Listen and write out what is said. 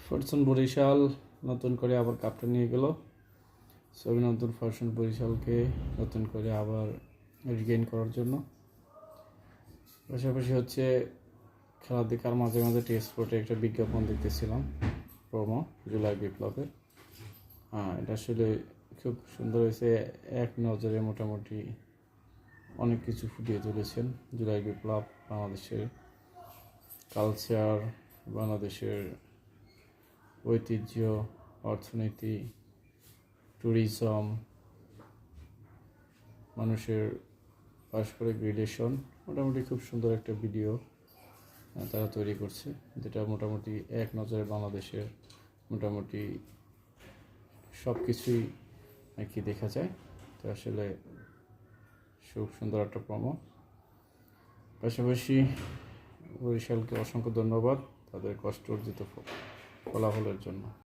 Fortune Barishal নতুন করে আবার কাপটা নিয়ে গেল। নতুন ফরচুন বরিশালকে নতুন করে আবার রিগেইন করার জন্য। পাশাপাশি হচ্ছে খেলা দেখার মাঝে মাঝে টি-স্পোর্টে একটা বিজ্ঞাপন দেখতেছিলাম, প্রোমো জুলাই বিপ্লবের। এটা আসলে খুব সুন্দর হয়েছে। এক নজরে মোটামুটি অনেক কিছু ফুটিয়ে তুলেছেন। জুলাই বিপ্লব, বাংলাদেশের কালচার, বাংলাদেশের ঐতিহ্য, অর্থনীতি, ট্যুরিজম, মানুষের পারস্পরিক রিলেশন, মোটামুটি খুব সুন্দর একটা ভিডিও তারা তৈরি করছে, যেটা মোটামুটি এক নজরে বাংলাদেশের মোটামুটি সব কিছুই আর কি দেখা যায়। তো আসলে খুব সুন্দর একটা প্রোমো। পাশাপাশি বরিশালকে অসংখ্য ধন্যবাদ তাদের কষ্ট অর্জিত ফলাফলের জন্য।